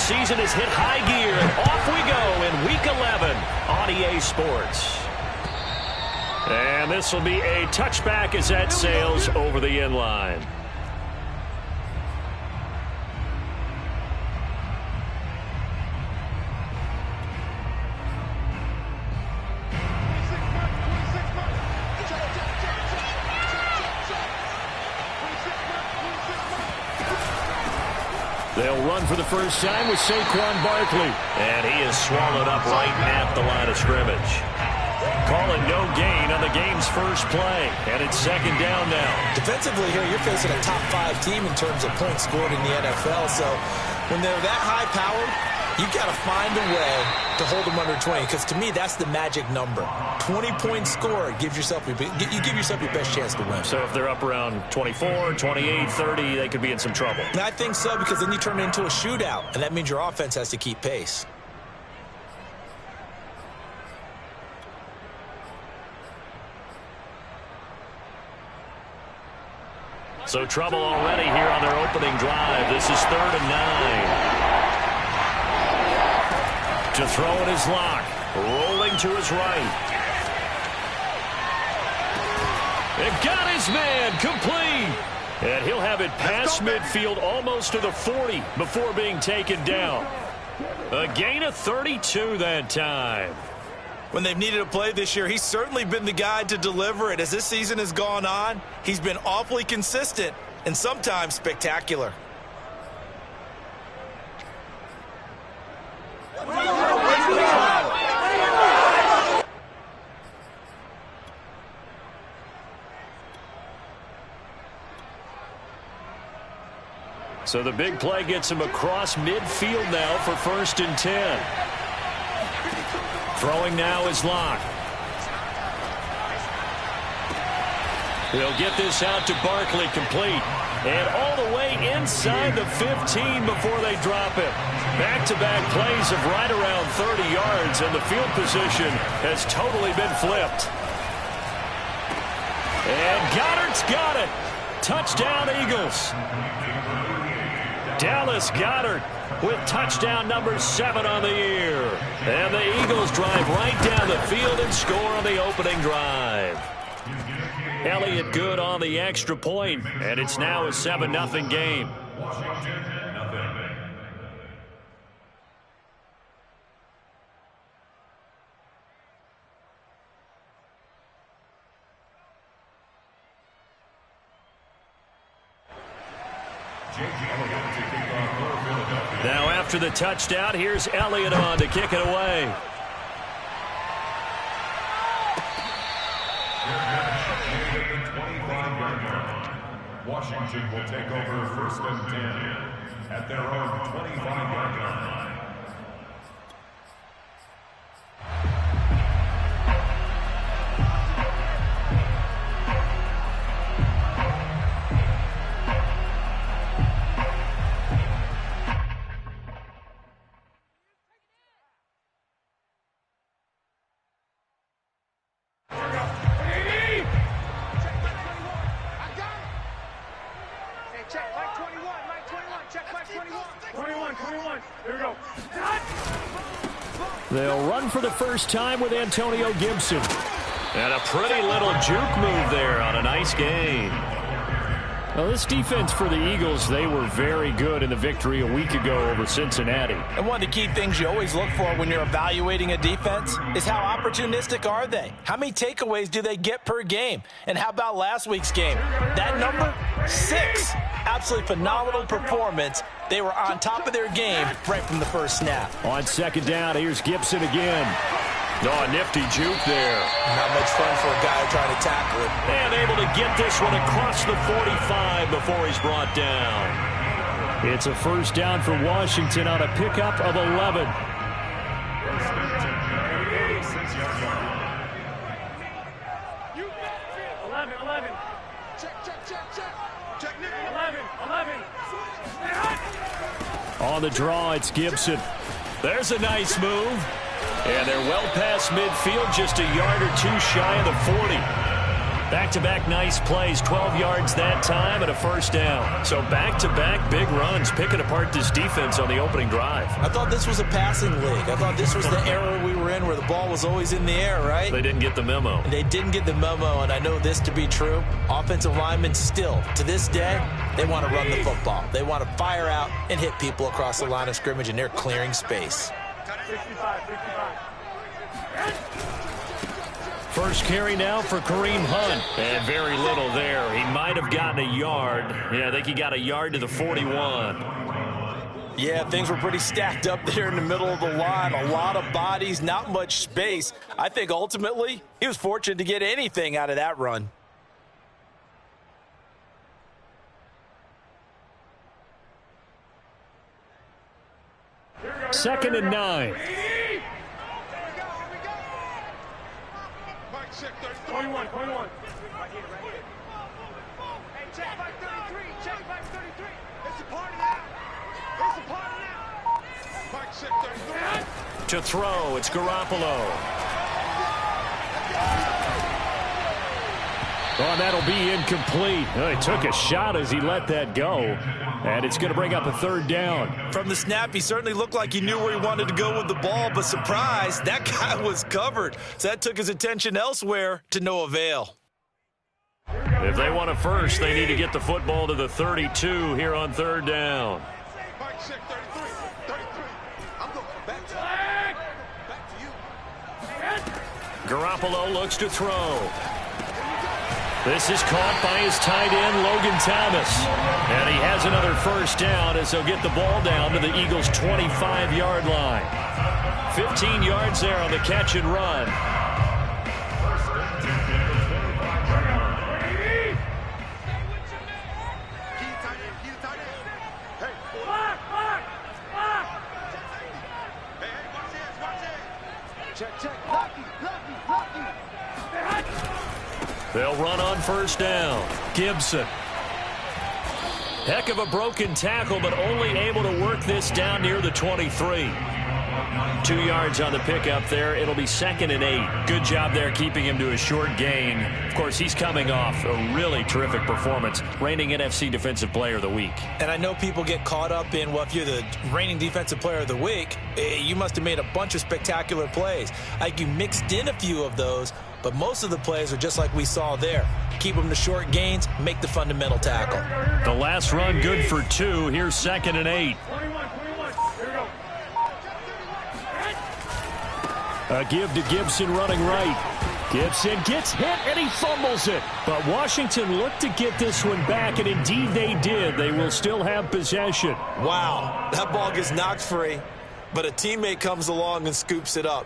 season has hit high gear, and off we go in Week 11 on EA Sports. And this will be a touchback as that sails over the end line. They'll run for the first time with Saquon Barkley. And he is swallowed up right at the line of scrimmage. Calling no gain on the game's first play. And it's second down now. Defensively here, you're facing a top 5 team in terms of points scored in the NFL. So when they're that high-powered, you've got to find a way to hold them under 20. Because to me, that's the magic number. 20-point score gives yourself you give yourself your best chance to win. So if they're up around 24, 28, 30, they could be in some trouble. And I think so, because then you turn it into a shootout, and that means your offense has to keep pace. So trouble already here on their opening drive. This is 3rd and 9. To throw in his lock. Rolling to his right. It got his man complete. And he'll have it past midfield almost to the 40 before being taken down. A gain of 32 that time. When they've needed a play this year, he's certainly been the guy to deliver it. As this season has gone on, he's been awfully consistent and sometimes spectacular. So the big play gets him across midfield now for 1st and 10. Throwing now is Locke. He'll get this out to Barkley, complete. And all the way inside the 15 before they drop it. Back-to-back plays of right around 30 yards, and the field position has totally been flipped. And Goddard's got it. Touchdown, Eagles. Dallas Goedert with touchdown number 7 on the year. And the Eagles drive right down the field and score on the opening drive. Elliott good on the extra point, and it's now a 7-0 game. Now after the touchdown, here's Elliott on to kick it away. Washington will take over 1st and 10 at their own 25-yard line. They'll run for the first time with Antonio Gibson. And a pretty little juke move there on a nice gain. Now, this defense for the Eagles, they were very good in the victory a week ago over Cincinnati. And one of the key things you always look for when you're evaluating a defense is how opportunistic are they? How many takeaways do they get per game? And how about last week's game? That number, 6. Absolutely phenomenal performance. They were on top of their game right from the first snap. On second down, here's Gibson again. Oh, a nifty juke there. Not much fun for a guy trying to tackle it. And able to get this one across the 45 before he's brought down. It's a first down for Washington on a pickup of 11. On the draw, it's Gibson. There's a nice move. And they're well past midfield, just a yard or two shy of the 40. Back-to-back nice plays, 12 yards that time and a first down. So back-to-back big runs, picking apart this defense on the opening drive. I thought this was a passing league. I thought this was the era we were in where the ball was always in the air, right? They didn't get the memo. They didn't get the memo, and I know this to be true. Offensive linemen still, to this day, they want to run the football. They want to fire out and hit people across the line of scrimmage, and they're clearing space. 65. First carry now for Kareem Hunt. And very little there. He might have gotten a yard. Yeah, I think he got a yard to the 41. Yeah, things were pretty stacked up there in the middle of the line. A lot of bodies, not much space. I think ultimately he was fortunate to get anything out of that run. Second and 9. 21. Hey, check back 33. Check back 33. It's a party now. Mike, check 33. To throw, it's Garoppolo. Oh, that'll be incomplete. He took a shot as he let that go. And it's going to bring up a third down. From the snap, he certainly looked like he knew where he wanted to go with the ball, but surprise, that guy was covered. So that took his attention elsewhere to no avail. If they want a first, they need to get the football to the 32 here on third down. Mike, check 33. I'm going back to you. Garoppolo looks to throw. This is caught by his tight end, Logan Thomas. And he has another first down as they'll get the ball down to the Eagles' 25-yard line. 15 yards there on the catch and run. They'll run on first down. Gibson. Heck of a broken tackle, but only able to work this down near the 23. 2 yards on the pickup there. It'll be 2nd and 8. Good job there keeping him to a short gain. Of course, he's coming off a really terrific performance. Reigning NFC Defensive Player of the Week. And I know people get caught up in, well, if you're the reigning Defensive Player of the Week, you must have made a bunch of spectacular plays. Like you mixed in a few of those, but most of the plays are just like we saw there. Keep them to short gains, make the fundamental tackle. The last run good for 2. Here's 2nd and 8. A give to Gibson running right. Gibson gets hit and he fumbles it. But Washington looked to get this one back, and indeed they did. They will still have possession. Wow, that ball gets knocked free, but a teammate comes along and scoops it up.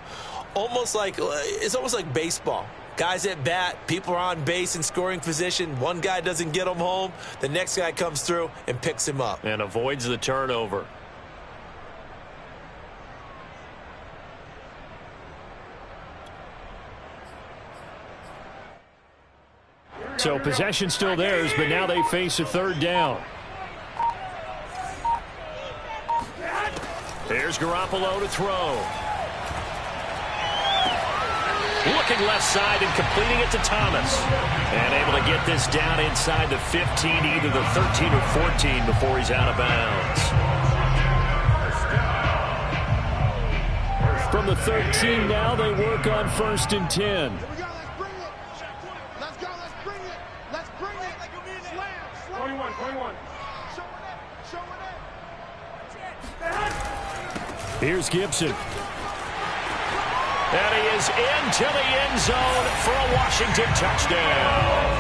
It's almost like baseball. Guys at bat, people are on base in scoring position. One guy doesn't get him home. The next guy comes through and picks him up. And avoids the turnover. So possession still theirs, but now they face a third down. There's Garoppolo to throw. Looking left side and completing it to Thomas. And able to get this down inside the 15, either the 13 or 14 before he's out of bounds. From the 13 now, they work on 1st and 10. Here's Gibson. And he is into the end zone for a Washington touchdown.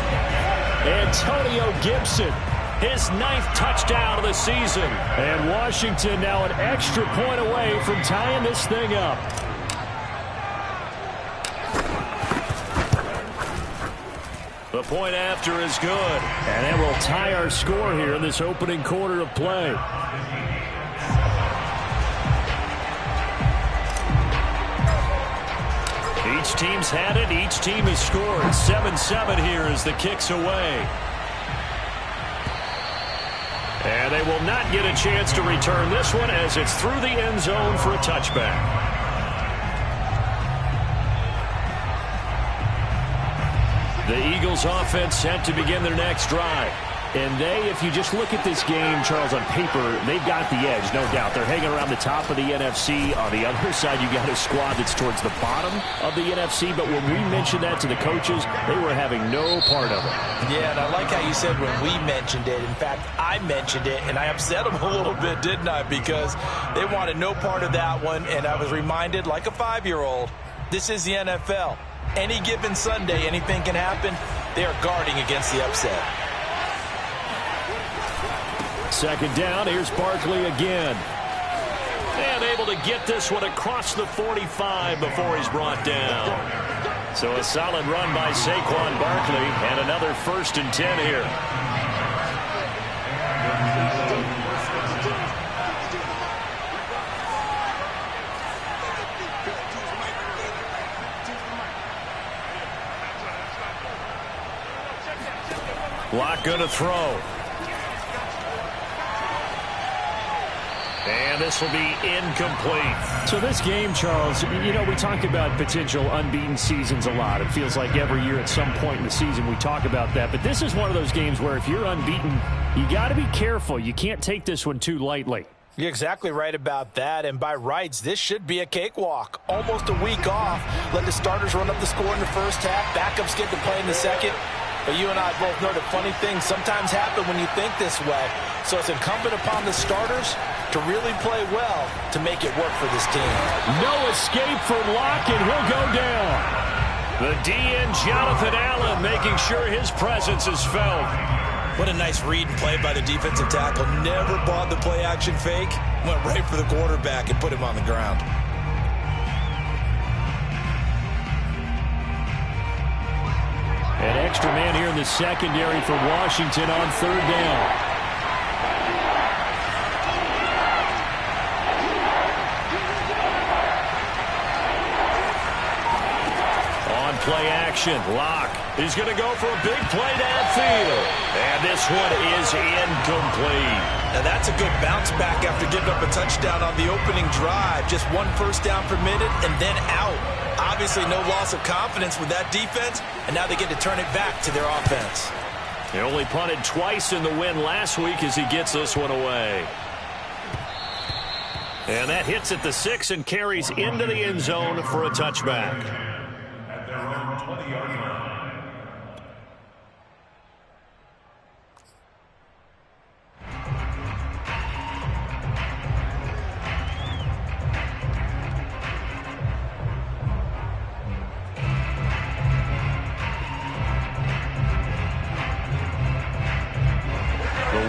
Antonio Gibson, his 9th touchdown of the season. And Washington now an extra point away from tying this thing up. The point after is good. And it will tie our score here in this opening quarter of play. Each team's had it. Each team has scored. 7-7 here as the kick's away. And they will not get a chance to return this one as it's through the end zone for a touchback. The Eagles offense set to begin their next drive. And they, if you just look at this game, Charles, on paper, they've got the edge, no doubt. They're hanging around the top of the NFC. On the other side, you got a squad that's towards the bottom of the NFC. But when we mentioned that to the coaches, they were having no part of it. Yeah, and I like how you said when we mentioned it. In fact, I mentioned it, and I upset them a little bit, didn't I? Because they wanted no part of that one, and I was reminded, like a 5-year-old, this is the NFL. Any given Sunday, anything can happen. They are guarding against the upset. Second down, here's Barkley again. And able to get this one across the 45 before he's brought down. So a solid run by Saquon Barkley, and another 1st and 10 here. Lock going to throw. And this will be incomplete. So this game, Charles, you know, we talk about potential unbeaten seasons a lot. It feels like every year at some point in the season we talk about that. But this is one of those games where if you're unbeaten, you got to be careful. You can't take this one too lightly. You're exactly right about that, and by rights, this should be a cakewalk. Almost a week off. Let the starters run up the score in the first half. Backups get to play in the second. But you and I both know the funny things sometimes happen when you think this way. So it's incumbent upon the starters to really play well to make it work for this team. No escape from Locke, and he'll go down. The DN, Jonathan Allen, making sure his presence is felt. What a nice read and play by the defensive tackle. Never bought the play-action fake. Went right for the quarterback and put him on the ground. An extra man here in the secondary for Washington on 3rd down. On play action, Locke is going to go for a big play downfield. And this one is incomplete. Now that's a good bounce back after giving up a touchdown on the opening drive. Just 1 first down permitted and then out. Obviously no loss of confidence with that defense, and now they get to turn it back to their offense. They only punted twice in the win last week as he gets this one away. And that hits at the 6 and carries into the end zone for a touchback. At their own 20-yard line.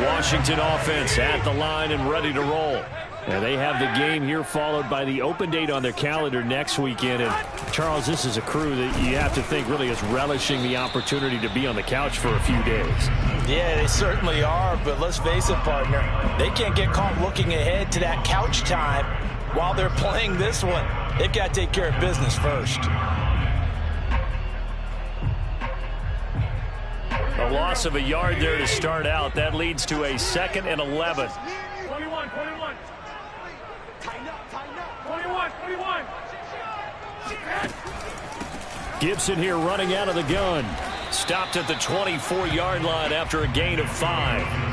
Washington offense at the line and ready to roll. And they have the game here followed by the open date on their calendar next weekend. And, Charles, this is a crew that you have to think really is relishing the opportunity to be on the couch for a few days. Yeah, they certainly are, but let's face it, partner. They can't get caught looking ahead to that couch time while they're playing this one. They've got to take care of business first. A loss of a yard there to start out. That leads to a 2nd and 11. 21. Tighten up. 21. Gibson here running out of the gun. Stopped at the 24-yard line after a gain of 5.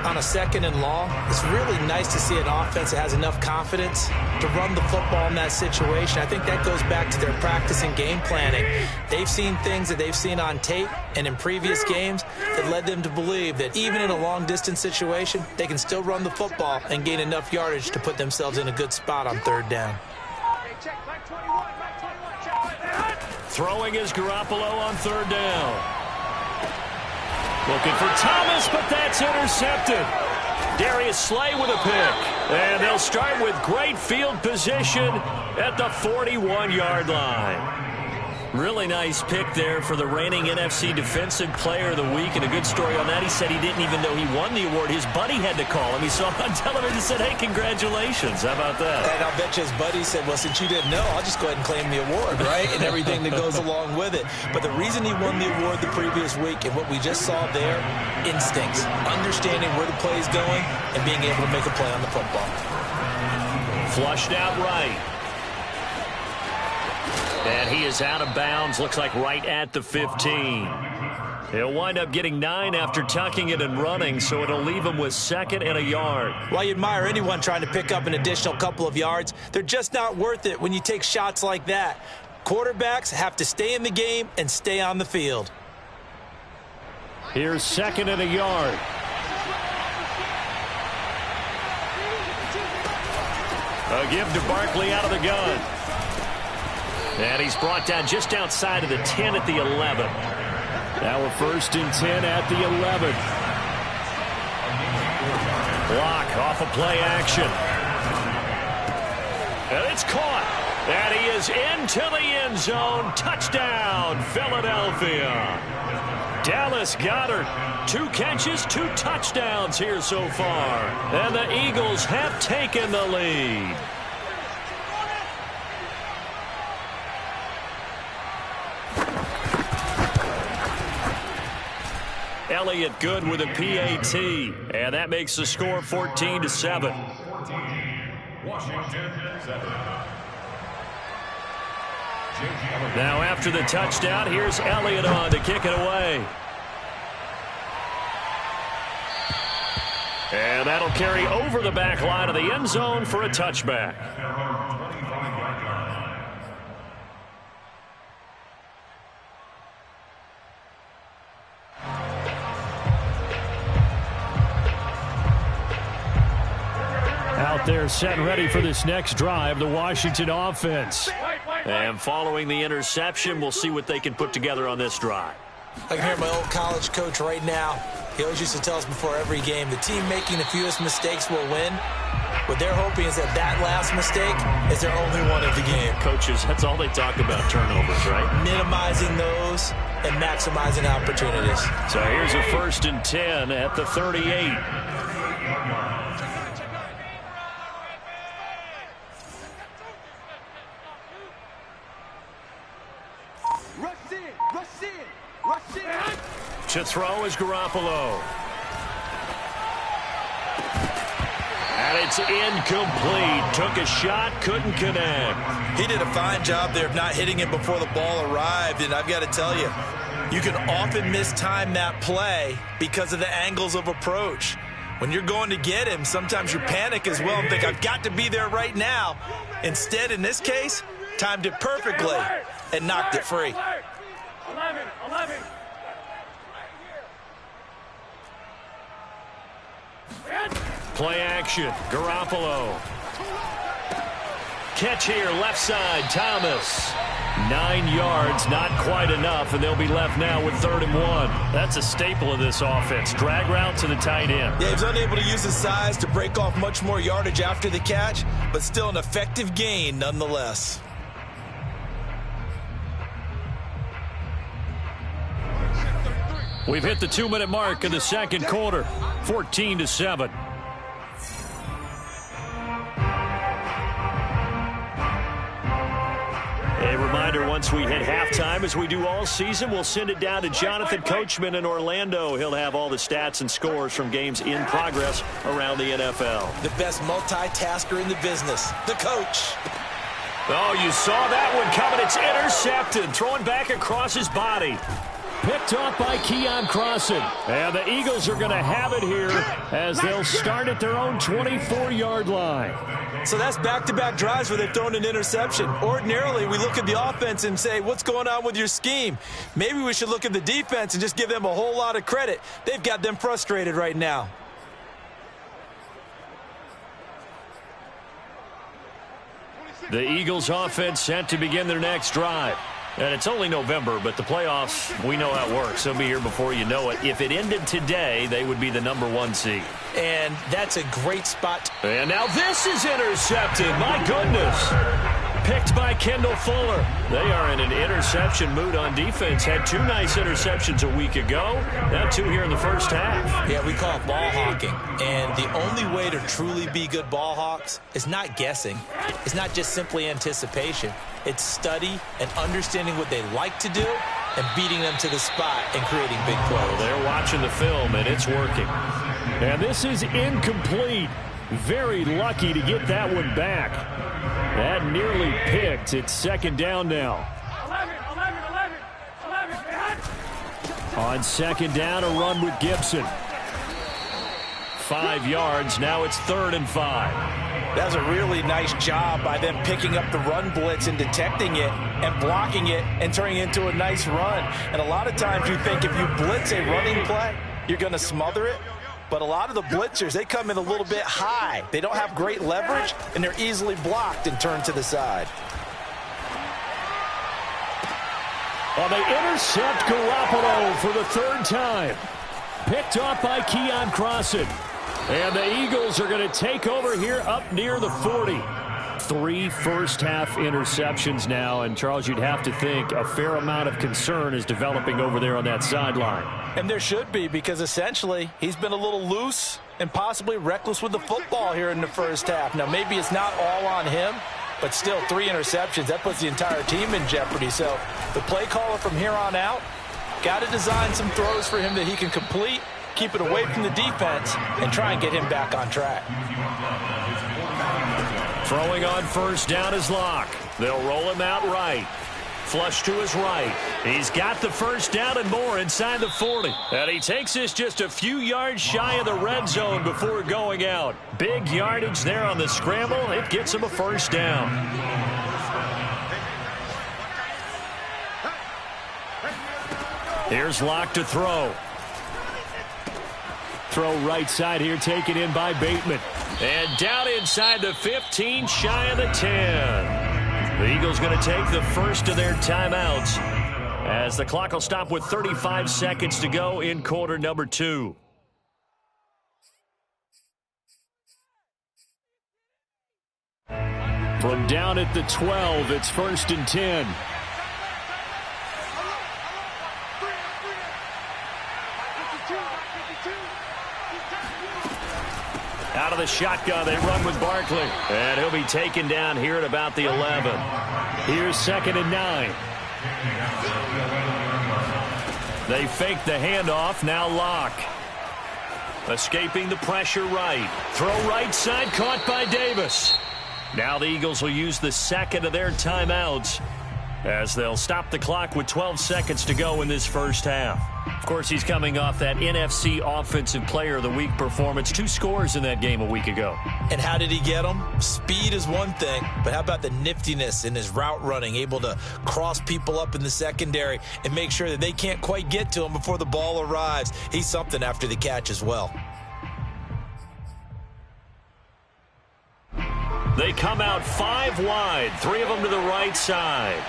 On a 2nd and long, it's really nice to see an offense that has enough confidence to run the football in that situation. I think that goes back to their practice and game planning. They've seen things that they've seen on tape and in previous games that led them to believe that even in a long-distance situation, they can still run the football and gain enough yardage to put themselves in a good spot on 3rd down. Throwing is Garoppolo on 3rd down. Looking for Thomas, but that's intercepted. Darius Slay with a pick. And they'll start with great field position at the 41-yard line. Really nice pick there for the reigning NFC Defensive Player of the Week. And a good story on that. He said he didn't even know he won the award. His buddy had to call him. He saw him on television and said, hey, congratulations. How about that? And I'll bet you his buddy said, well, since you didn't know, I'll just go ahead and claim the award, right? And everything that goes along with it. But the reason he won the award the previous week and what we just saw there, instincts, understanding where the play is going and being able to make a play on the football. Flushed out right. And he is out of bounds, looks like right at the 15. He'll wind up getting 9 after tucking it and running, so it'll leave him with 2nd and a yard. While you admire anyone trying to pick up an additional couple of yards, they're just not worth it when you take shots like that. Quarterbacks have to stay in the game and stay on the field. Here's 2nd and a yard. A give to Barkley out of the gun. And he's brought down just outside of the 10 at the 11. Now we're 1st and 10 at the 11. Block off a play action. And it's caught. And he is into the end zone. Touchdown, Philadelphia. Dallas Goedert, 2 catches, 2 touchdowns here so far. And the Eagles have taken the lead. Elliott good with a PAT. And that makes the score 14-7. Washington 7. Now after the touchdown, here's Elliott on to kick it away. And that'll carry over the back line of the end zone for a touchback. Out there set and ready for this next drive, the Washington offense. And following the interception, we'll see what they can put together on this drive. I can hear my old college coach right now. He always used to tell us before every game, the team making the fewest mistakes will win. What they're hoping is that that last mistake is their only one of the game. Coaches, that's all they talk about, turnovers, right? Minimizing those and maximizing opportunities. So here's a 1st and 10 at the 38. To throw is Garoppolo. And it's incomplete. Took a shot, couldn't connect. He did a fine job there of not hitting it before the ball arrived, and I've got to tell you, you can often mistime that play because of the angles of approach. When you're going to get him, sometimes you panic as well and think, I've got to be there right now. Instead, in this case, timed it perfectly and knocked it free. 11. Play action. Garoppolo. Catch here, left side, Thomas. 9 yards, not quite enough, and they'll be left now with 3rd and 1. That's a staple of this offense. Drag route to the tight end. Yeah, he was unable to use his size to break off much more yardage after the catch, but still an effective gain nonetheless. We've hit the 2-minute mark in the 2nd quarter. 14-7. A reminder, once we hit halftime, as we do all season, we'll send it down to Jonathan Coachman in Orlando. He'll have all the stats and scores from games in progress around the NFL. The best multitasker in the business, the coach. Oh, you saw that one coming. It's intercepted, throwing back across his body. Picked off by Keon Crossan. And the Eagles are going to have it here as they'll start at their own 24-yard line. So that's back-to-back drives where they've thrown an interception. Ordinarily, we look at the offense and say, what's going on with your scheme? Maybe we should look at the defense and just give them a whole lot of credit. They've got them frustrated right now. The Eagles offense set to begin their next drive. And it's only November, but the playoffs, we know how it works. They'll be here before you know it. If it ended today, they would be the #1 seed. And that's a great spot. And now this is intercepted. My goodness. Picked by Kendall Fuller. They are in an interception mood on defense. Had 2 nice interceptions a week ago. Now 2 here in the first half. Yeah, we call it ball hawking. And the only way to truly be good ball hawks is not guessing. It's not just simply anticipation. It's study and understanding what they like to do and beating them to the spot and creating big plays. They're watching the film, and it's working. And this is incomplete. Very lucky to get that one back. That nearly picked. It's second down now. 11. On second down, a run with Gibson. 5 yards. Now it's 3rd and 5. That's a really nice job by them picking up the run blitz and detecting it and blocking it and turning it into a nice run. And a lot of times you think if you blitz a running play, you're going to smother it. But a lot of the blitzers, they come in a little bit high. They don't have great leverage, and they're easily blocked and turned to the side. Well, they intercept Garoppolo for the 3rd time. Picked off by Keon Crossan. And the Eagles are going to take over here up near the 40. 3 first-half interceptions now. And, Charles, you'd have to think a fair amount of concern is developing over there on that sideline. And there should be, because essentially he's been a little loose and possibly reckless with the football here in the first half. Now, maybe it's not all on him, but still 3 interceptions. That puts the entire team in jeopardy. So the play caller from here on out got to design some throws for him that he can complete, keep it away from the defense, and try and get him back on track. Throwing on first down is Locke. They'll roll him out right. Flush to his right. He's got the first down and more inside the 40. And he takes this just a few yards shy of the red zone before going out. Big yardage there on the scramble. It gets him a first down. Here's Locke to throw. Throw right side here, taken in by Bateman. And down inside the 15, shy of the 10. The Eagles going to take the first of their timeouts as the clock will stop with 35 seconds to go in quarter number 2. From down at the 12, it's 1st and 10. Out of the shotgun, they run with Barkley. And he'll be taken down here at about the 11. Here's 2nd and 9. They fake the handoff. Now Locke. Escaping the pressure right. Throw right side, caught by Davis. Now the Eagles will use the second of their timeouts as they'll stop the clock with 12 seconds to go in this first half. Of course, he's coming off that NFC Offensive Player of the Week performance. 2 scores in that game a week ago. And how did he get them? Speed is one thing, but how about the niftiness in his route running, able to cross people up in the secondary and make sure that they can't quite get to him before the ball arrives. He's something after the catch as well. They come out 5 wide, 3 of them to the right side.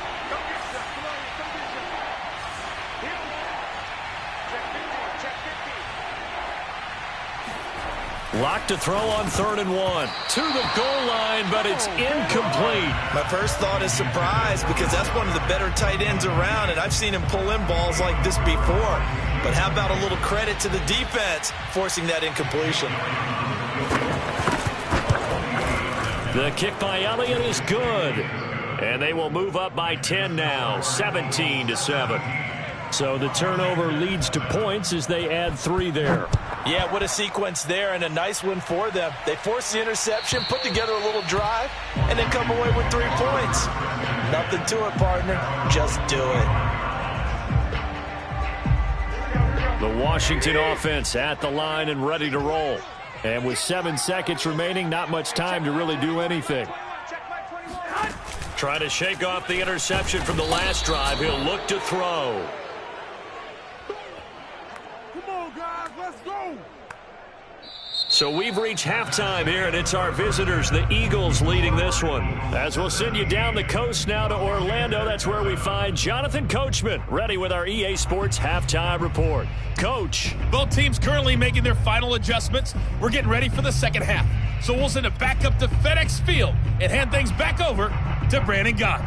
Locke to throw on 3rd and 1. To the goal line, but it's incomplete. My first thought is surprise, because that's one of the better tight ends around, and I've seen him pull in balls like this before. But how about a little credit to the defense forcing that incompletion? The kick by Elliott is good. And they will move up by 10 now, 17-7. So the turnover leads to points as they add 3 there. Yeah, what a sequence there, and a nice one for them. They force the interception, put together a little drive, and then come away with 3 points. Nothing to it, partner. Just do it. The Washington offense at the line and ready to roll. And with 7 seconds remaining, not much time to really do anything. Trying to shake off the interception from the last drive. He'll look to throw. So we've reached halftime here, and it's our visitors, the Eagles, leading this one. As we'll send you down the coast now to Orlando, that's where we find Jonathan Coachman, ready with our EA Sports Halftime Report. Coach. Both teams currently making their final adjustments. We're getting ready for the second half. So we'll send it back up to FedEx Field and hand things back over to Brandon Gott.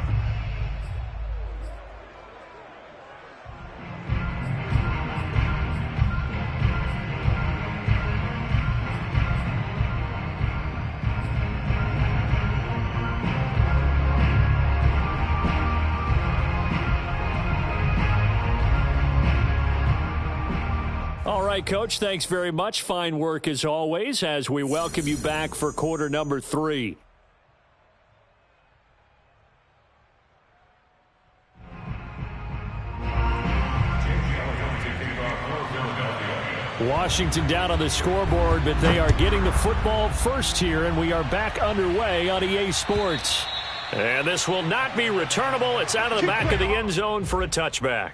All right, Coach, thanks very much. Fine work as always as we welcome you back for quarter number 3. Washington down on the scoreboard, but they are getting the football first here, and we are back underway on EA Sports. And this will not be returnable. It's out of the back of the end zone for a touchback.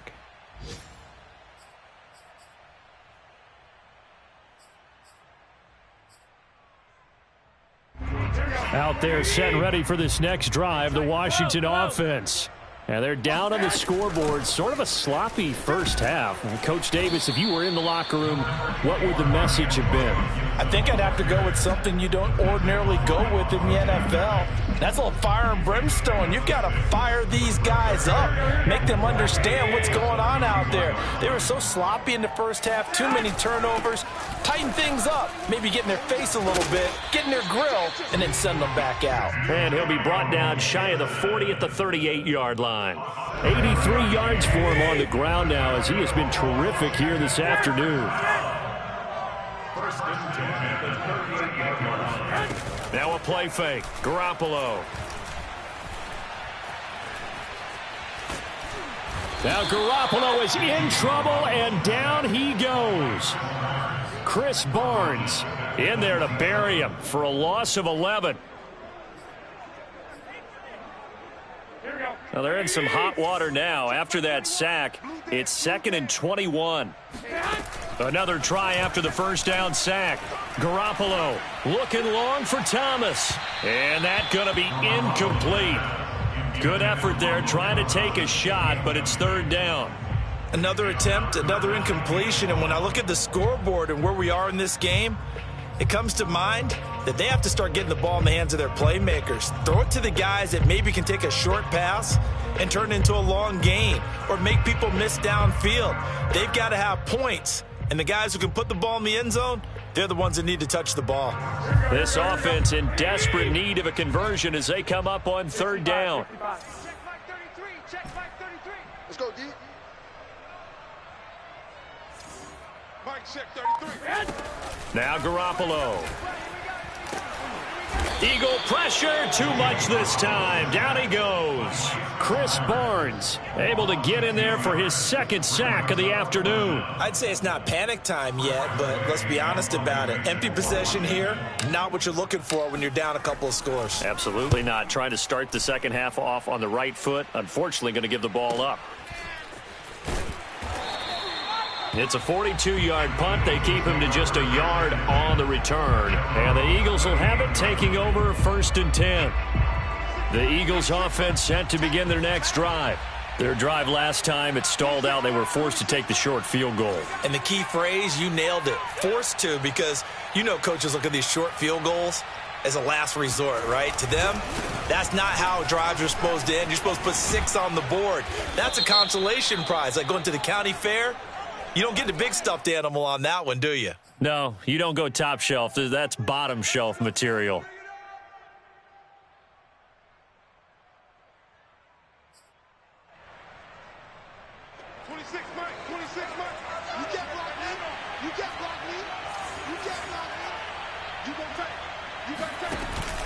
Out there set and ready for this next drive, the Washington offense. And they're down on the scoreboard, sort of a sloppy first half. And Coach Davis, if you were in the locker room, what would the message have been? I think I'd have to go with something you don't ordinarily go with in the NFL. That's a little fire and brimstone. You've got to fire these guys up, make them understand what's going on out there. They were so sloppy in the first half, too many turnovers. Tighten things up, maybe get in their face a little bit, get in their grill, and then send them back out. And he'll be brought down shy of the 40 at the 38-yard line. 83 yards for him on the ground now as he has been terrific here this afternoon. Now a play fake. Garoppolo. Now Garoppolo is in trouble, and down he goes. Chris Barnes in there to bury him for a loss of 11. Now they're in some hot water now. After that sack, it's 2nd and 21. Another try after the first down sack. Garoppolo looking long for Thomas. And that's going to be incomplete. Good effort there trying to take a shot, but it's 3rd down. Another attempt, another incompletion, and when I look at the scoreboard and where we are in this game, it comes to mind that they have to start getting the ball in the hands of their playmakers. Throw it to the guys that maybe can take a short pass and turn it into a long gain or make people miss downfield. They've got to have points, and the guys who can put the ball in the end zone, they're the ones that need to touch the ball. This offense in desperate need of a conversion as they come up on 3rd down. Check back 33. Check back 33. Let's go, D. Mike, check 33. Now Garoppolo. Eagle pressure, too much this time. Down he goes. Chris Barnes able to get in there for his 2nd sack of the afternoon. I'd say it's not panic time yet, but let's be honest about it. Empty possession here, not what you're looking for when you're down a couple of scores. Absolutely not. Trying to start the second half off on the right foot. Unfortunately, going to give the ball up. It's a 42-yard punt. They keep him to just a yard on the return. And the Eagles will have it, taking over 1st and 10. The Eagles offense set to begin their next drive. Their drive last time, it stalled out. They were forced to take the short field goal. And the key phrase, you nailed it, forced to, because you know coaches look at these short field goals as a last resort, right? To them, that's not how drives are supposed to end. You're supposed to put 6 on the board. That's a consolation prize, like going to the county fair. You don't get the big stuffed animal on that one, do you? No, you don't go top shelf. That's bottom shelf material.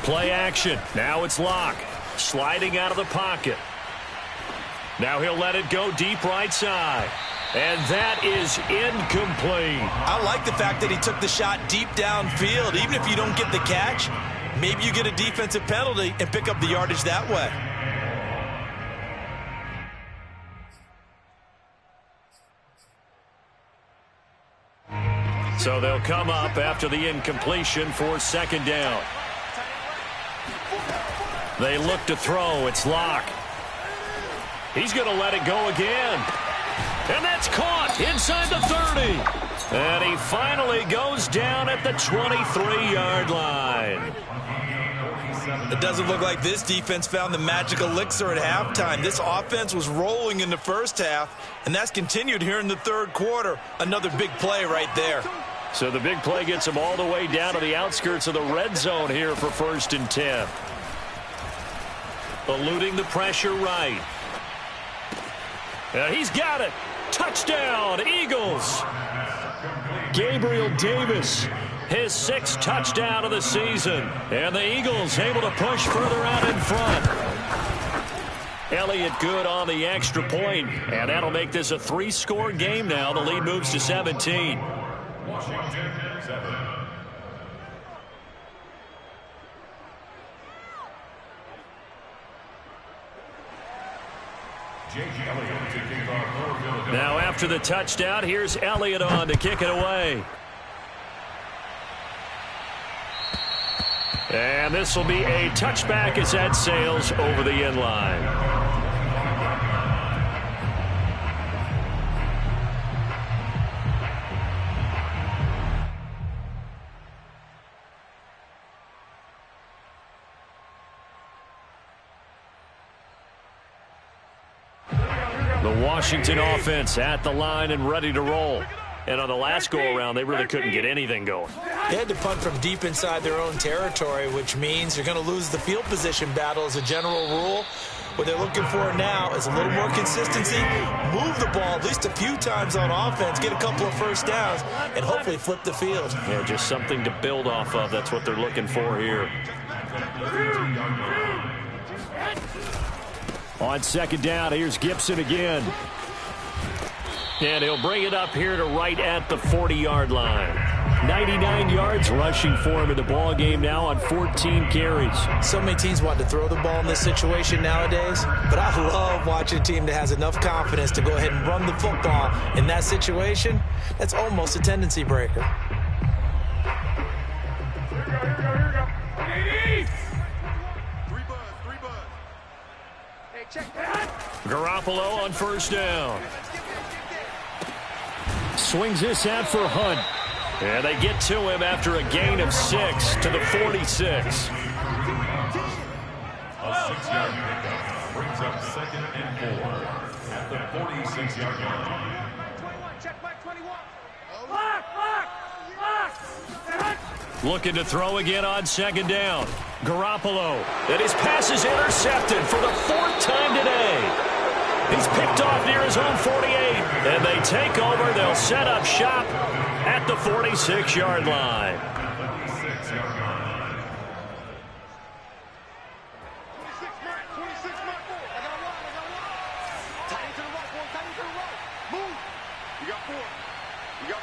Play action. Now it's Locke. Sliding out of the pocket. Now he'll let it go deep right side. And that is incomplete. I like the fact that he took the shot deep downfield. Even if you don't get the catch, maybe you get a defensive penalty and pick up the yardage that way. So they'll come up after the incompletion for 2nd down. They look to throw. It's Locke. He's going to let it go again. And that's caught inside the 30. And he finally goes down at the 23-yard line. It doesn't look like this defense found the magic elixir at halftime. This offense was rolling in the first half, and that's continued here in the 3rd quarter. Another big play right there. So the big play gets him all the way down to the outskirts of the red zone here for 1st and 10. Eluding the pressure right. He's got it. Touchdown, Eagles. Gabriel Davis, his 6th touchdown of the season. And the Eagles able to push further out in front. Elliott good on the extra point, and that'll make this a 3-score game now. The lead moves to 17. Washington, 7. Now after the touchdown, here's Elliott on to kick it away. And this will be a touchback as that sails over the end line. The Washington offense at the line and ready to roll. And on the last go-around, they really couldn't get anything going. They had to punt from deep inside their own territory, which means you're going to lose the field position battle as a general rule. What they're looking for now is a little more consistency, move the ball at least a few times on offense, get a couple of first downs, and hopefully flip the field. Yeah, just something to build off of. That's what they're looking for here. On second down, here's Gibson again. And he'll bring it up here to right at the 40-yard line. 99 yards rushing for him in the ball game now on 14 carries. So many teams want to throw the ball in this situation nowadays, but I love watching a team that has enough confidence to go ahead and run the football in that situation. That's almost a tendency breaker. Here we go. Three buzz. Hey, check that. Garoppolo on first down. Swings this out for Hunt. And they get to him after a gain of 6 to the 46. A 6-yard pickup brings up 2nd and 4 at the 46-yard line. 21, check back 21. Lock. Looking to throw again on second down. Garoppolo. And his pass is intercepted for the 4th time today. He's picked off near his own 48. And they take over. They'll set up shop at the 46-yard line. 46-yard line. 26 mark. I got one. Tight to the right, boy. Tight to the right. Move. You got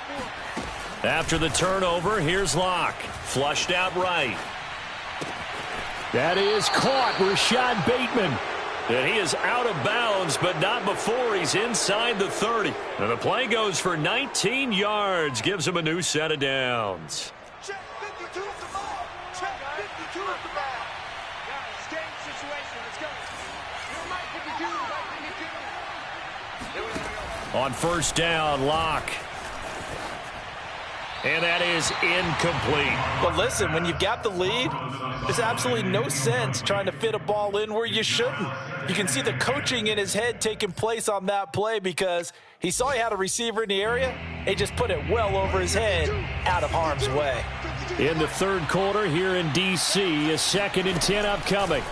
4. After the turnover, here's Locke. Flushed out right. That is caught. Rashad Bateman. And he is out of bounds, but not before he's inside the 30. And the play goes for 19 yards. Gives him a new set of downs. Check 52 at the ball. Check 52 at the ball. Guys, game situation. Let's go. You're right 52. Here we go. On first down, Locke. And that is incomplete. But listen, when you've got the lead, there's absolutely no sense trying to fit a ball in where you shouldn't. You can see the coaching in his head taking place on that play because he saw he had a receiver in the area. He just put it well over his head, out of harm's way. In the third quarter here in D.C., a 2nd and 10 upcoming.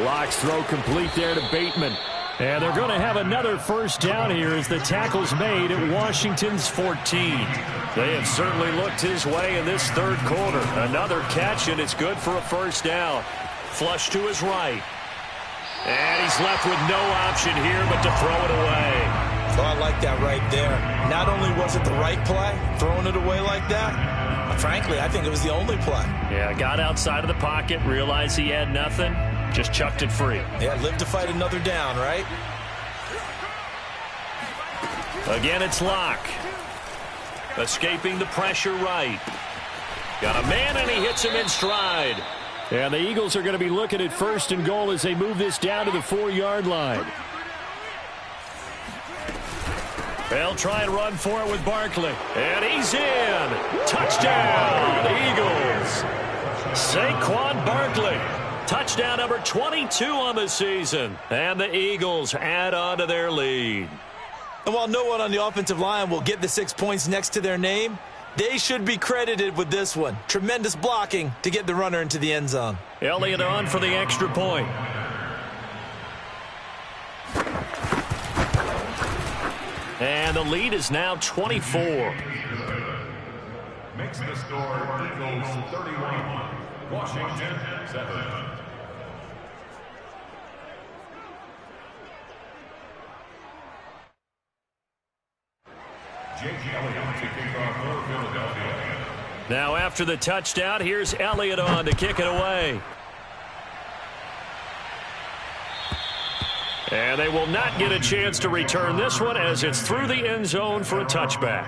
Locke's throw complete there to Bateman. And they're going to have another first down here as the tackle's made at Washington's 14. They have certainly looked his way in this third quarter. Another catch, and it's good for a first down. Flush to his right. And he's left with no option here but to throw it away. Oh, I like that right there. Not only was it the right play, throwing it away like that, frankly, I think it was the only play. Yeah, got outside of the pocket, realized he had nothing. Just chucked it free. Yeah, live to fight another down, right? Again, it's Locke. Escaping the pressure right. Got a man, and he hits him in stride. And the Eagles are going to be looking at 1st and goal as they move this down to the 4-yard line. They'll try and run for it with Barkley. And he's in. Touchdown, Eagles. Saquon Barkley. Touchdown number 22 on the season. And the Eagles add on to their lead. And while no one on the offensive line will get the 6 points next to their name, they should be credited with this one. Tremendous blocking to get the runner into the end zone. Elliott on for the extra point. And the lead is now 24. Makes the score Eagles 31, Washington 7. Now after the touchdown, here's Elliott on to kick it away. And they will not get a chance to return this one as it's through the end zone for a touchback.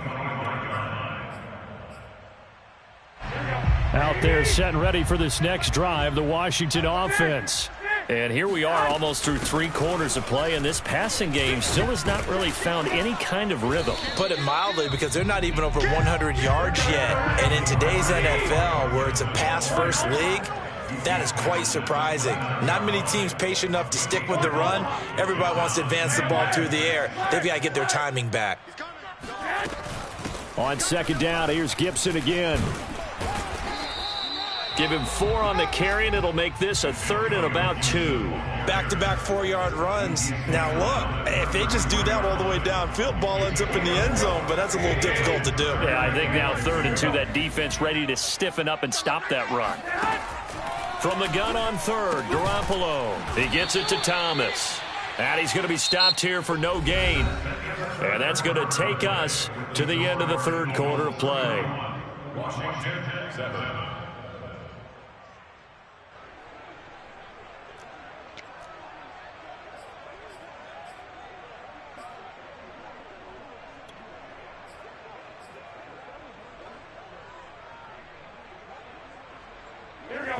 Out there set and ready for this next drive, the Washington offense. And here we are almost through 3 quarters of play, and this passing game still has not really found any kind of rhythm. Put it mildly, because they're not even over 100 yards yet. And in today's NFL, where it's a pass-first league, that is quite surprising. Not many teams patient enough to stick with the run. Everybody wants to advance the ball through the air. They've got to get their timing back. On second down, here's Gibson again. Give him 4 on the carry, and it'll make this a 3rd and about 2. Back-to-back 4-yard runs. Now, look, if they just do that all the way downfield, ball ends up in the end zone, but that's a little difficult to do. Yeah, I think now 3rd and 2, that defense ready to stiffen up and stop that run. From the gun on 3rd, Garoppolo. He gets it to Thomas. And he's going to be stopped here for no gain. And that's going to take us to the end of the 3rd quarter of play. Washington 7.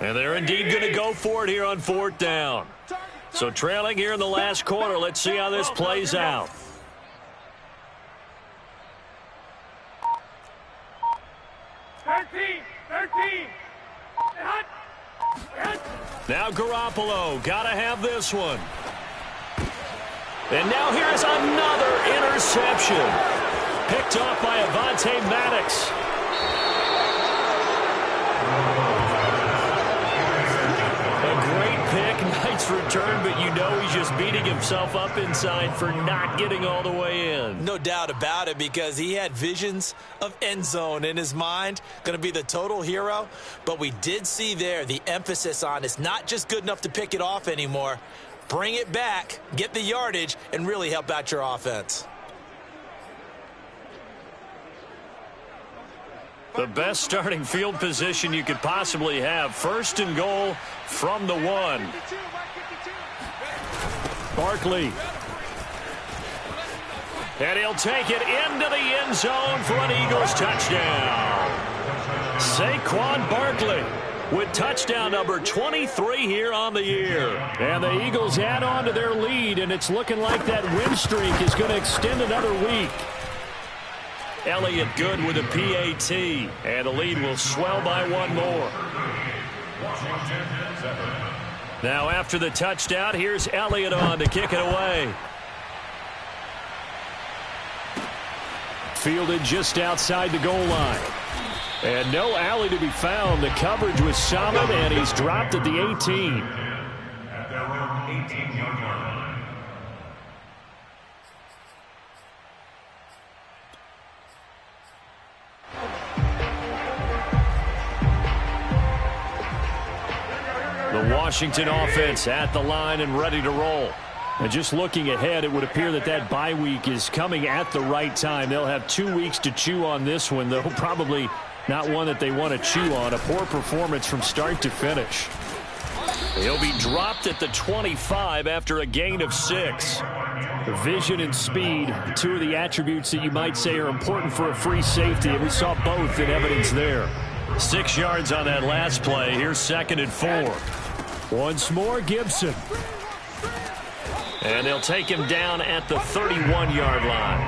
And they're indeed going to go for it here on 4th down. So trailing here in the last quarter, let's see how this plays out. Now Garoppolo, gotta have this one. And now here's another interception. Picked off by Avonte Maddox. Nice return, but you know he's just beating himself up inside for not getting all the way in. No doubt about it, because he had visions of end zone in his mind. Going to be the total hero. But we did see there the emphasis on it's not just good enough to pick it off anymore. Bring it back, get the yardage, and really help out your offense. The best starting field position you could possibly have. 1st and goal from the 1. Barkley. And he'll take it into the end zone for an Eagles touchdown. Saquon Barkley with touchdown number 23 here on the year. And the Eagles add on to their lead, and it's looking like that win streak is going to extend another week. Elliott good with a PAT, and the lead will swell by 1 more. Now after the touchdown, here's Elliott on to kick it away. Fielded just outside the goal line. And no alley to be found. The coverage was solid, and he's dropped at the 18. At their own 18-yard line. The Washington offense at the line and ready to roll. And just looking ahead, it would appear that that bye week is coming at the right time. They'll have 2 weeks to chew on this one, though probably not one that they want to chew on. A poor performance from start to finish. He'll be dropped at the 25 after a gain of 6. Vision and speed, 2 of the attributes that you might say are important for a free safety, and we saw both in evidence there. 6 yards on that last play. Here's 2nd and 4. Once more, Gibson. And they'll take him down at the 31-yard line.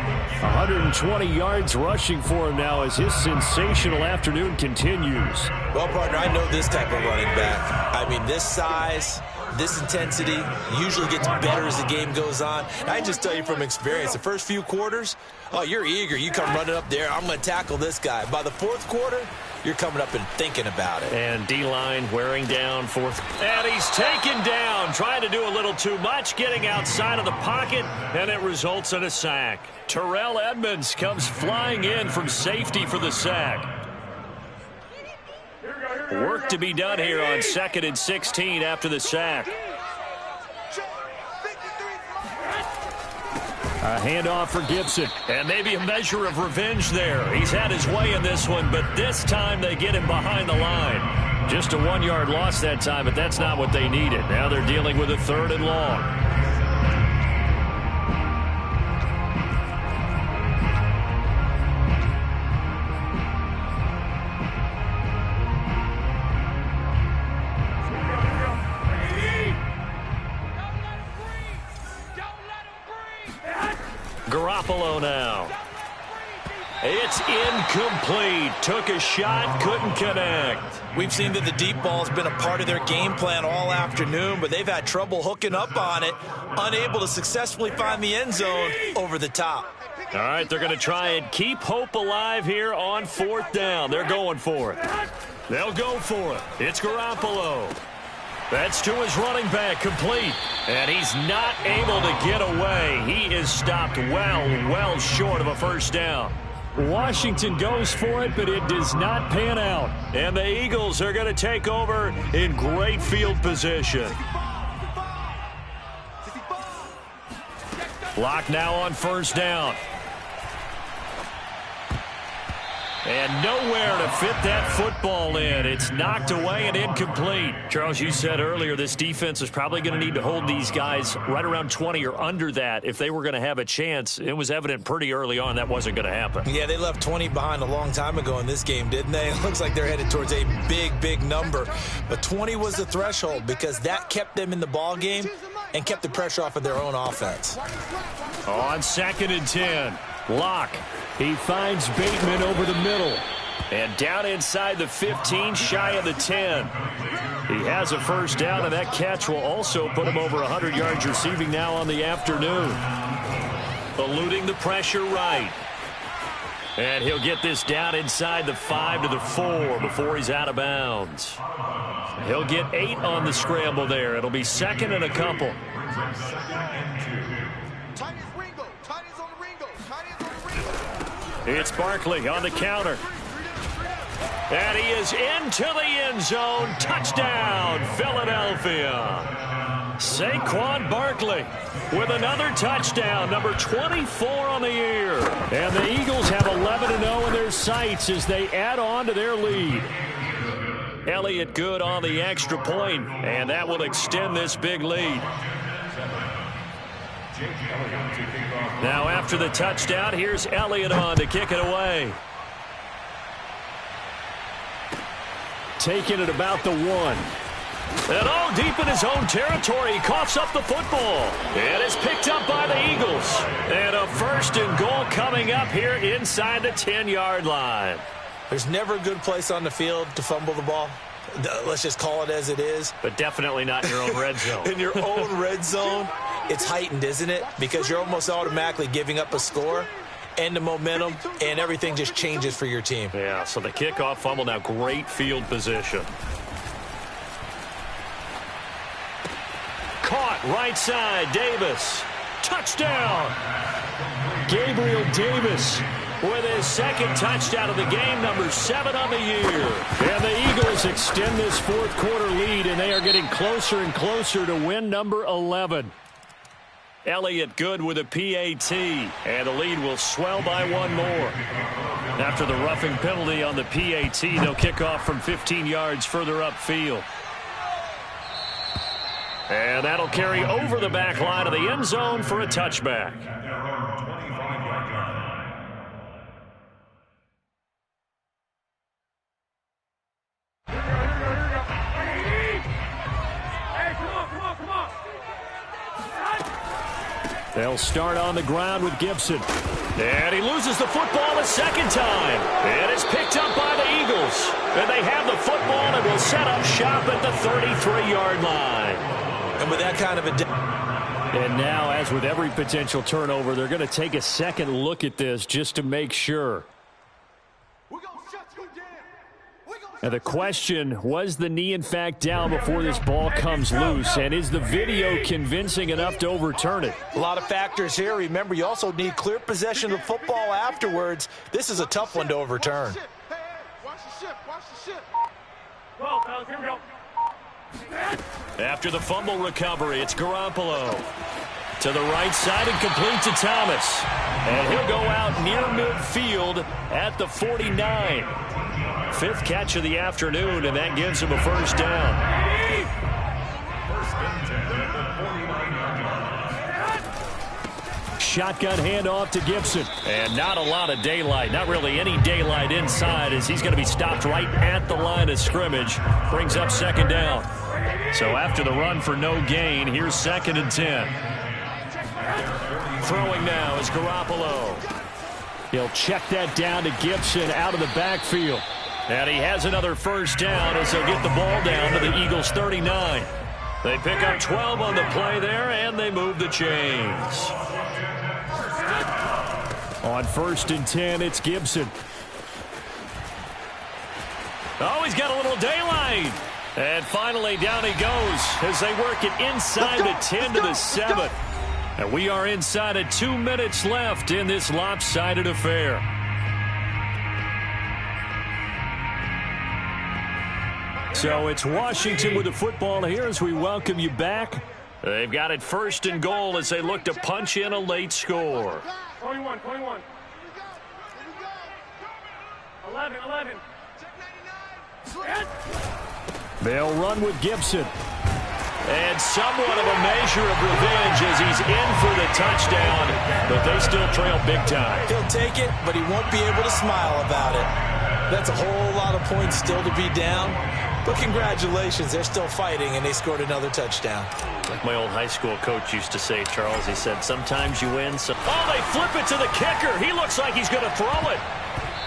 120 yards rushing for him now as his sensational afternoon continues. Well, partner, I know this type of running back. I mean, this size, this intensity usually gets better as the game goes on. And I just tell you from experience, the first few quarters, oh, you're eager. You come running up there, I'm going to tackle this guy. By the 4th quarter, you're coming up and thinking about it. And D-line wearing down 4th. And he's taken down, trying to do a little too much, getting outside of the pocket, and it results in a sack. Terrell Edmonds comes flying in from safety for the sack. Work to be done here on 2nd and 16 after the sack. A handoff for Gibson. And maybe a measure of revenge there. He's had his way in this one, but this time they get him behind the line. Just a 1-yard loss that time, but that's not what they needed. Now they're dealing with a 3rd and long. Garoppolo now. It's incomplete. Took a shot, couldn't connect. We've seen that the deep ball has been a part of their game plan all afternoon, but they've had trouble hooking up on it, unable to successfully find the end zone over the top. All right, they're going to try and keep hope alive here on 4th down. They're going for it. They'll go for it. It's Garoppolo. That's to his running back, complete. And he's not able to get away. He is stopped well short of a 1st down. Washington goes for it, but it does not pan out. And the Eagles are going to take over in great field position. Lock now on 1st down. And nowhere to fit that football in. It's knocked away and incomplete. Charles, you said earlier this defense is probably going to need to hold these guys right around 20 or under that if they were going to have a chance. It was evident pretty early on that wasn't going to happen. Yeah, they left 20 behind a long time ago in this game, didn't they? It looks like they're headed towards a big number. But 20 was the threshold because that kept them in the ball game and kept the pressure off of their own offense. On 2nd and 10, Locke. He finds Bateman over the middle. And down inside the 15, shy of the 10. He has a 1st down, and that catch will also put him over 100 yards receiving now on the afternoon. Eluding the pressure right. And he'll get this down inside the 5 to the 4 before he's out of bounds. He'll get 8 on the scramble there. It'll be 2nd and a couple. It's Barkley on the counter. And he is into the end zone. Touchdown, Philadelphia. Saquon Barkley with another touchdown, number 24 on the year. And the Eagles have 11-0 in their sights as they add on to their lead. Elliott good on the extra point, and that will extend this big lead. Now after the touchdown, here's Elliott on to kick it away. Taking it about the 1. And all deep in his own territory, he coughs up the football. And it's picked up by the Eagles. And a 1st and goal coming up here inside the 10-yard line. There's never a good place on the field to fumble the ball. Let's just call it as it is. But definitely not in your own red zone. In your own red zone, it's heightened, isn't it? Because you're almost automatically giving up a score and the momentum, and everything just changes for your team. Yeah, so the kickoff fumble, now great field position. Caught right side, Davis. Touchdown! Gabriel Davis with his 2nd touchdown of the game, number 7 on the year. And the Eagles extend this 4th quarter lead, and they are getting closer and closer to win number 11. Elliott good with a PAT, and the lead will swell by 1 more. After the roughing penalty on the PAT, they'll kick off from 15 yards further upfield. And that'll carry over the back line of the end zone for a touchback. They'll start on the ground with Gibson. And he loses the football the 2nd time. And it's picked up by the Eagles. And they have the football and will set up shop at the 33-yard line. And with that kind of a... And now, as with every potential turnover, they're going to take a second look at this just to make sure. And the question, was the knee in fact down before this ball comes loose? And is the video convincing enough to overturn it? A lot of factors here. Remember, you also need clear possession of the football afterwards. This is a tough one to overturn. Watch the ship. Watch the ship. Well, fellas, here we go. After the fumble recovery, it's Garoppolo. To the right side and complete to Thomas. And he'll go out near midfield at the 49. Fifth catch of the afternoon, and that gives him a first down. Shotgun handoff to Gibson. And not a lot of daylight. Not really any daylight inside as he's going to be stopped right at the line of scrimmage. Brings up second down. So after the run for no gain, here's 2nd and 10. Throwing now is Garoppolo. He'll check that down to Gibson out of the backfield. And he has another first down as they'll get the ball down to the Eagles' 39. They pick up 12 on the play there, and they move the chains. On 1st and 10, it's Gibson. Oh, he's got a little daylight. And finally, down he goes as they work it inside the 10 to the 7. And we are inside of 2 minutes left in this lopsided affair. So it's Washington with the football here as we welcome you back. They've got it 1st and goal as they look to punch in a late score. 21. 11. They'll run with Gibson. And somewhat of a measure of revenge as he's in for the touchdown, but they still trail big time. He'll take it, but he won't be able to smile about it. That's a whole lot of points still to be down. But congratulations, they're still fighting, and they scored another touchdown. Like my old high school coach used to say, Charles, he said, sometimes you win. Oh, they flip it to the kicker. He looks like he's going to throw it.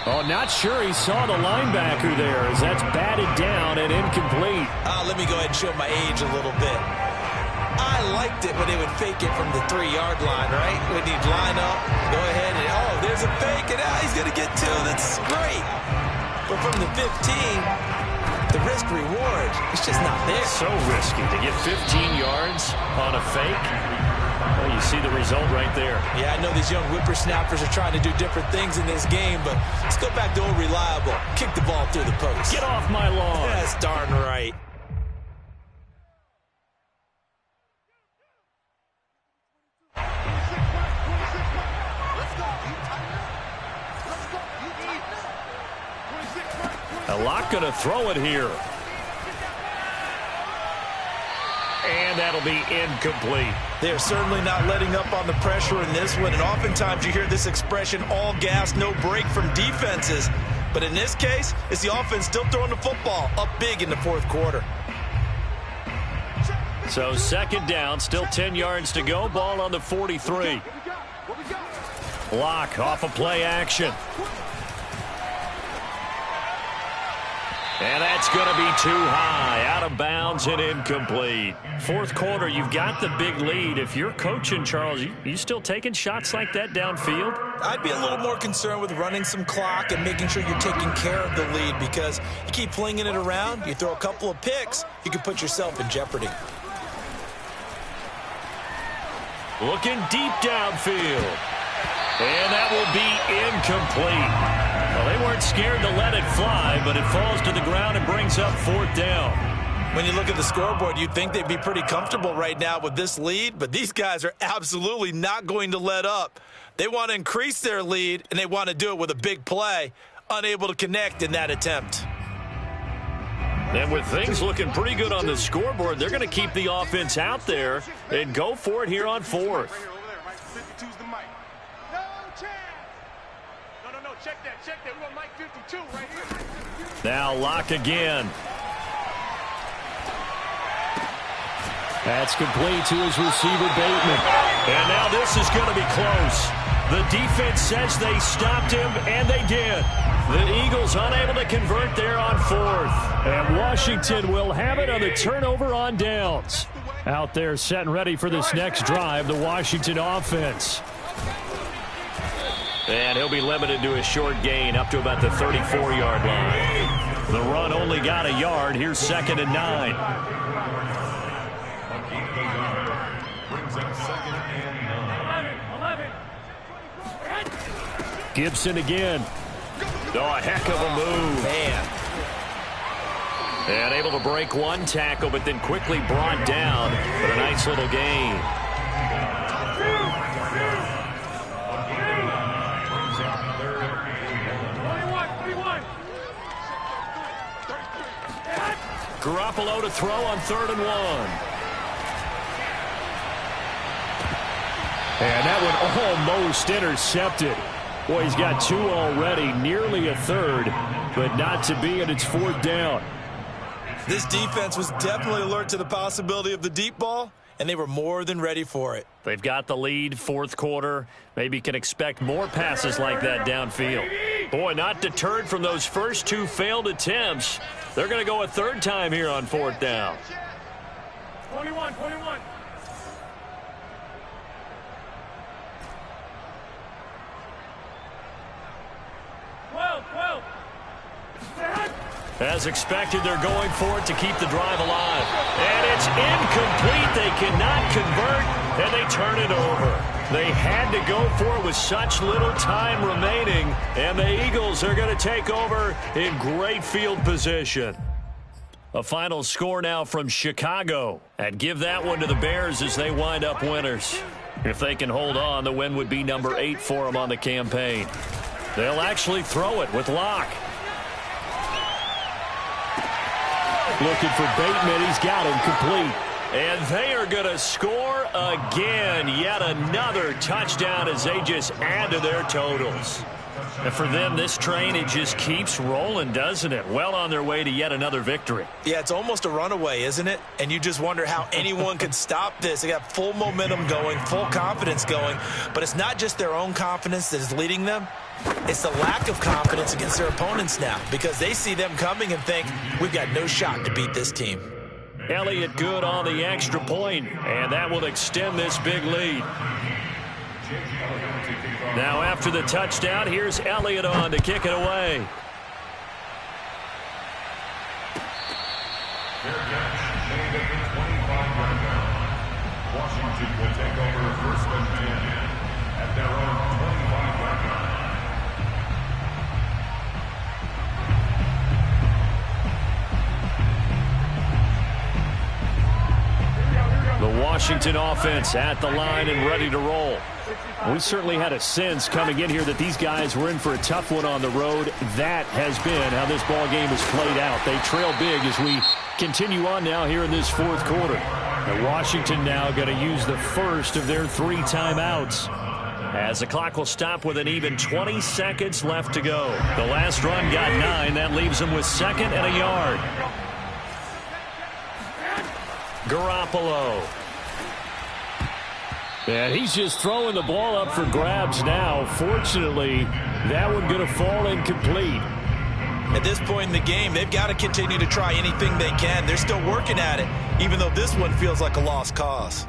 Oh, not sure he saw the linebacker there as that's batted down and incomplete. Let me go ahead and show my age a little bit. I liked it when they would fake it from the 3-yard line, right? When he'd line up, go ahead and, oh, there's a fake, and he's going to get 2. That's great. But from the 15, the risk reward, it's just not there. So risky to get 15 yards on a fake. Well, you see the result right there. Yeah, I know these young whippersnappers are trying to do different things in this game, but let's go back to old reliable. Kick the ball through the post. Get off my lawn. That's darn right. Locke going to throw it here. And that'll be incomplete. They're certainly not letting up on the pressure in this one, and oftentimes you hear this expression, all gas, no break from defenses. But in this case, it's the offense still throwing the football up big in the 4th quarter. So 2nd down, still 10 yards to go. Ball on the 43. Locke off of play action. And that's going to be too high, out of bounds and incomplete. 4th quarter, you've got the big lead. If you're coaching, Charles, you still taking shots like that downfield? I'd be a little more concerned with running some clock and making sure you're taking care of the lead, because you keep flinging it around, you throw a couple of picks, you can put yourself in jeopardy. Looking deep downfield. And that will be incomplete. Well, they weren't scared to let it fly, but it falls to the ground and brings up 4th down. When you look at the scoreboard, you'd think they'd be pretty comfortable right now with this lead, but these guys are absolutely not going to let up. They want to increase their lead, and they want to do it with a big play, unable to connect in that attempt. And with things looking pretty good on the scoreboard, they're going to keep the offense out there and go for it here on 4th. Check that. We want Mike 52 right here. Now Locke again. That's complete to his receiver, Bateman. And now this is going to be close. The defense says they stopped him, and they did. The Eagles unable to convert there on 4th. And Washington will have it on the turnover on downs. Out there set and ready for this next drive, the Washington offense. And he'll be limited to a short gain up to about the 34-yard line. The run only got a yard. Here's 2nd and 9. Brings up 2nd and 9. Gibson again. Oh, a heck of a move. Man. And able to break one tackle, but then quickly brought down for a nice little gain. Garoppolo to throw on 3rd and 1. And that one almost intercepted. Boy, he's got 2 already, nearly a third, but not to be, and it's 4th down. This defense was definitely alert to the possibility of the deep ball, and they were more than ready for it. They've got the lead, 4th quarter. Maybe can expect more passes like that downfield. Boy, not deterred from those first 2 failed attempts. They're going to go a 3rd time here on 4th down. 21. 12. As expected, they're going for it to keep the drive alive. And it's incomplete. They cannot convert, and they turn it over. They had to go for it with such little time remaining, and the Eagles are going to take over in great field position. A final score now from Chicago. And give that one to the Bears as they wind up winners. If they can hold on, the win would be number 8 for them on the campaign. They'll actually throw it with Locke. Looking for Bateman. He's got him complete. And they are going to score again. Yet another touchdown as they just add to their totals. And for them, this train, it just keeps rolling, doesn't it? Well on their way to yet another victory. Yeah, it's almost a runaway, isn't it? And you just wonder how anyone could stop this. They got full momentum going, full confidence going. But it's not just their own confidence that is leading them. It's the lack of confidence against their opponents now, because they see them coming and think, we've got no shot to beat this team. Elliott good on the extra point, and that will extend this big lead. Now after the touchdown, here's Elliott on to kick it away. Washington will take over 1st and 10 at their own 25-yard line. The Washington offense at the line and ready to roll. We certainly had a sense coming in here that these guys were in for a tough one on the road. That has been how this ball game has played out. They trail big as we continue on now here in this 4th quarter. And Washington now going to use the first of their 3 timeouts, as the clock will stop with an even 20 seconds left to go. The last run got 9. That leaves them with 2nd and a yard. Garoppolo. And he's just throwing the ball up for grabs now. Fortunately, that one going to fall incomplete. At this point in the game, they've got to continue to try anything they can. They're still working at it, even though this one feels like a lost cause.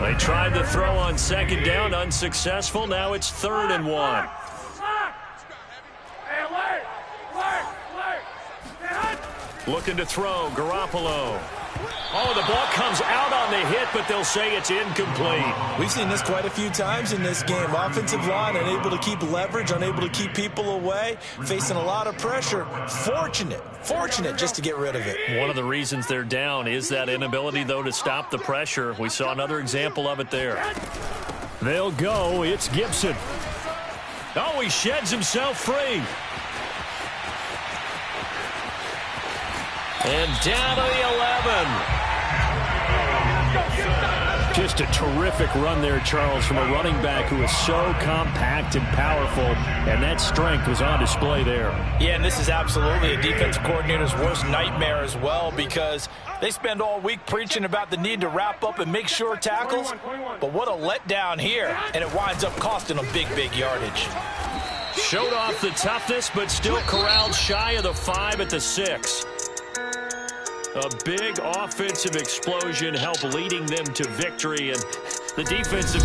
They tried to throw on 2nd down, unsuccessful. Now it's 3rd and 1. Looking to throw, Garoppolo. Oh, the ball comes out on the hit, but they'll say it's incomplete. We've seen this quite a few times in this game. Offensive line unable to keep leverage, unable to keep people away, facing a lot of pressure. Fortunate just to get rid of it. One of the reasons they're down is that inability, though, to stop the pressure. We saw another example of it there. They'll go. It's Gibson. Oh, he sheds himself free. And down to the 11. Just a terrific run there, Charles, from a running back who is so compact and powerful, and that strength was on display there. Yeah, and this is absolutely a defensive coordinator's worst nightmare as well, because they spend all week preaching about the need to wrap up and make sure tackles, but what a letdown here, and it winds up costing them big yardage. Showed off the toughness, but still corralled shy of the 5 at the 6. A big offensive explosion helped leading them to victory, and the defensive